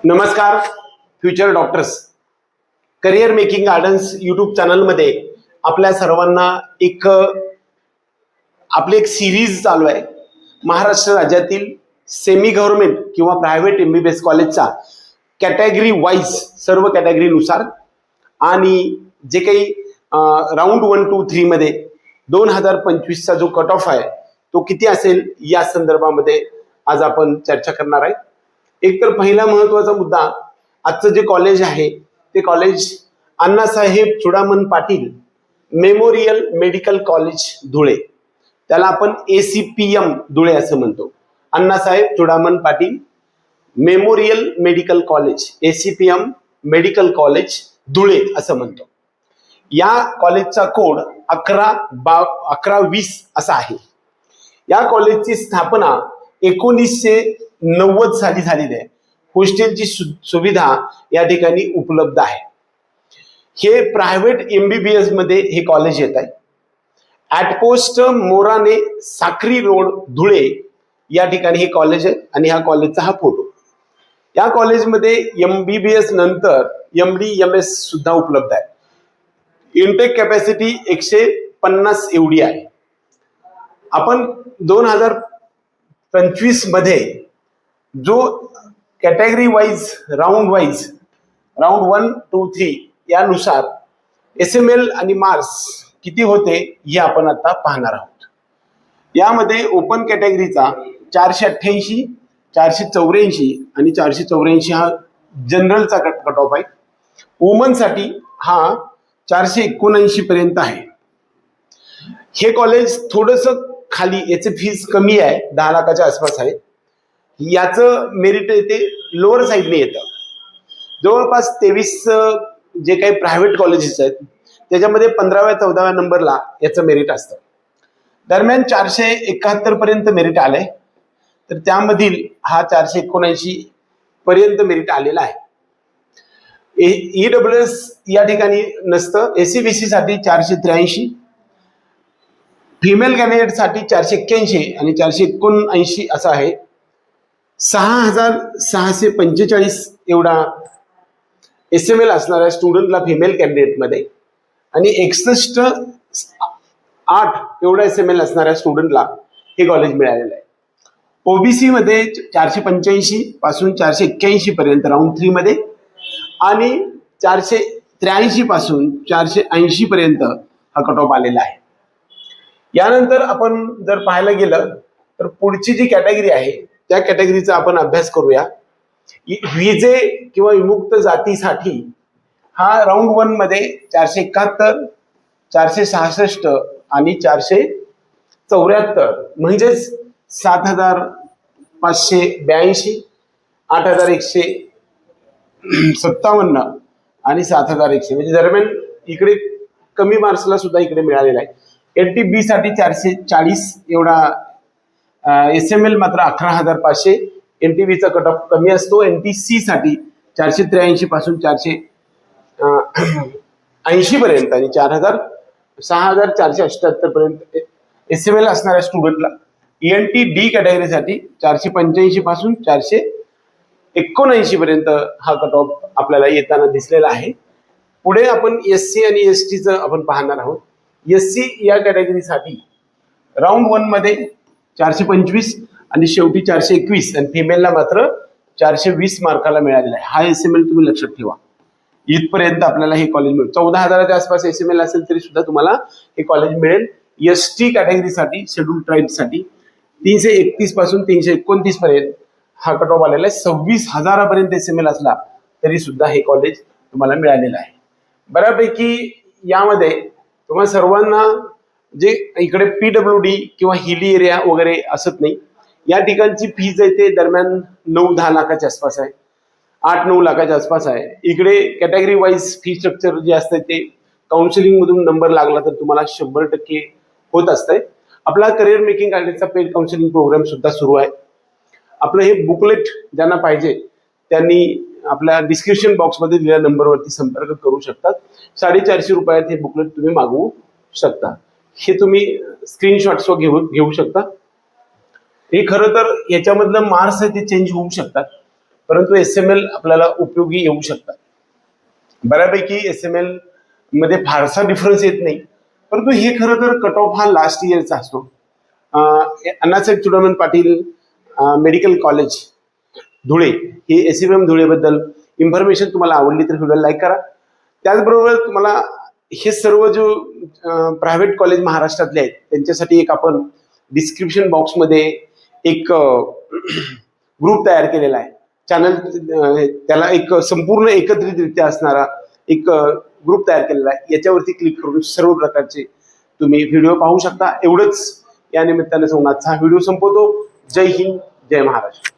नमस्कार. Future doctors career making gardens YouTube चॅनलमध्ये आपल्या सर्वांना आपली एक सिरीज चालू आहे. महाराष्ट्र राज्यातील सेमी गव्हर्नमेंट किंवा प्रायव्हेट MBBS कॉलेजचा कॅटेगरी वाईज सर्व कॅटेगरीनुसार आणि जे काही राऊंड 1, 2, 3 मध्ये 2025चा जो कट ऑफ आहे तो किती असेल या संदर्भामध्ये आज आपण चर्चा करणार आहे. एक तर पहिला महत्वाचा मुद्दा, आजचं जे कॉलेज आहे ते college Annasaheb Chudaman Patil memorial medical college Dhule, त्याला आपण ACPM धुळे असं म्हणतो. Annasaheb Chudaman Patil memorial medical college, ACPM medical college Dhule असं म्हणतो. या कॉलेजचा कोड 1120 असा आहे. या कॉलेजची स्थापना 1990 साली झालेली आहे. हॉस्टेलची सुविधा या ठिकाणी उपलब्ध आहे. हे प्रायव्हेट MBBS मध्ये हे कॉलेज येत आहे. ॲटपोस्ट मोराने साक्री रोड धुळे या ठिकाणी हे कॉलेज आहे आणि ह्या कॉलेजचा हा फोटो. या कॉलेजमध्ये MBBS नंतर MD MS सुद्धा उपलब्ध आहे. इनटेक कॅपॅसिटी 150 एवढी आहे. आपण 2025 मध्ये जो कॅटेगरी वाईज राऊंड 1, 2, 3 यानुसार SML आणि मार्क्स किती होते हे आपण आता पाहणार आहोत. यामध्ये ओपन कॅटेगरीचा 488, 484 आणि 484 हा जनरलचा कट ऑफ आहे. वुमनसाठी हा 479 पर्यंत आहे. हे कॉलेज थोडंसं खाली, याचे फीस कमी आहे, 10 लाखाच्या आसपास आहे. याचं मेरिट येते लोअर साईडने येतं. जवळपास 23 जे काही प्रायव्हेट कॉलेजेस आहेत त्याच्यामध्ये 15व्या 14व्या नंबरला याचं मेरिट असतं. दरम्यान 471 पर्यंत मेरिट आलंय, तर त्यामधील हा 479 पर्यंत मेरिट आलेला आहे. EWS या ठिकाणी नसतं. SCBC साठी 483, फिमेल कॅन्डिडेटसाठी 481 आणि 479 असं आहे. 6645 एवढा SML असणाऱ्या स्टुडंटला फिमेल कॅन्डिडेटमध्ये आणि 61.8 एवढा SML असणाऱ्या स्टुडंटला हे कॉलेज मिळालेलं आहे. OBC मध्ये 485 पासून 481 पर्यंत राऊंड 3 मध्ये आणि 483 पासून 480 पर्यंत हा कट ऑफ आलेला आहे. यानंतर आपण जर पाहायला गेलं तर पुढची जी कॅटेगरी आहे त्या कॅटेगरीचा आपण अभ्यास करूया. विजे किंवा विमुक्त जातीसाठी हा राऊंड 1 मध्ये 471, 466 आणि 474 म्हणजेच 7582, 8157 आणि 7100 म्हणजे दरम्यान इकडे कमी मार्क्सला सुद्धा इकडे मिळालेला आहे. NTB साठी 440 एवढा SML मात्र 11500. NTB चा कट ऑफ कमी असतो. NTC साठी 483 पासून 480 पर्यंत आणि 6478 पर्यंत SML असणाऱ्या स्टुडंटला. ENTD कॅटेगरीसाठी 485 पासून 479 पर्यंत हा कट ऑफ आपल्याला येताना दिसलेला आहे. पुढे आपण SC आणि ST चं आपण पाहणार आहोत. SC या कॅटेगरीसाठी राऊंड 1 मध्ये 425 आणि शेवटी 421 आणि फिमेलला मात्र 420 मार्काला मिळालेला आहे. हा SML तुम्ही लक्षात ठेवा. इथपर्यंत आपल्याला हे कॉलेज मिळेल. 14,000च्या आसपास SML असेल तरी सुद्धा तुम्हाला हे कॉलेज मिळेल. ST कॅटेगरीसाठी शेड्यूल ट्राईबसाठी 331 पासून 329 पर्यंत हा कट ऑफ आलेला आहे. 26,000 पर्यंत SML असला तरी सुद्धा हे कॉलेज तुम्हाला मिळालेलं आहे. बऱ्यापैकी यामध्ये तुम्हाला सर्वांना जे इकडे PWD किंवा हिली एरिया वगैरे असत नाही, या ठिकाणची फीज आहे ते दरम्यान 9-10 लाखाच्या आसपास आहे, 8-9 लाखाच्या आसपास आहे. इकडे कॅटेगरी वाईज फी स्ट्रक्चर जे असतं ते काउन्सिलिंग मधून नंबर लागला तर तुम्हाला 100% होत असतंय. आपला करिअर मेकिंग गार्डनचा पेड काउन्सिलिंग प्रोग्राम सुद्धा सुरू आहे. आपलं हे बुकलेट ज्यांना पाहिजे त्यांनी आपल्या डिस्क्रिप्शन बॉक्समध्ये दिलेल्या नंबरवरती संपर्क करू शकतात. 450 रुपयात हे बुकलेट तुम्ही मागवू शकता. हे तुम्ही स्क्रीनशॉट्स घेऊ शकता. हे खरं तर याच्यामधलं मार्क्स आहे ते चेंज होऊ शकतात. परंतु SML आपल्याला उपयोगी येऊ शकतात. बऱ्यापैकी SML मध्ये फारसा डिफरन्स येत नाही, परंतु हे खरं तर कट ऑफ हा लास्ट इयरचा असतो. अण्णासाहेब चुडामण पाटील मेडिकल कॉलेज धुळे हे SMM धुळेबद्दल इन्फॉर्मेशन तुम्हाला आवडली तर व्हिडिओ लाईक करा. त्याचबरोबर तुम्हाला हे सर्व जो प्रायव्हेट कॉलेज महाराष्ट्रातले आहेत त्यांच्यासाठी एक आपण डिस्क्रिप्शन बॉक्समध्ये एक ग्रुप तयार केलेला आहे. चॅनल त्याला एक संपूर्ण एकत्रितरित्या असणारा एक ग्रुप तयार केलेला आहे. याच्यावरती क्लिक करून सर्व प्रकारचे तुम्ही व्हिडिओ पाहू शकता. एवढंच या निमित्ताने आजचा व्हिडिओ संपवतो. जय हिंद, जय महाराष्ट्र.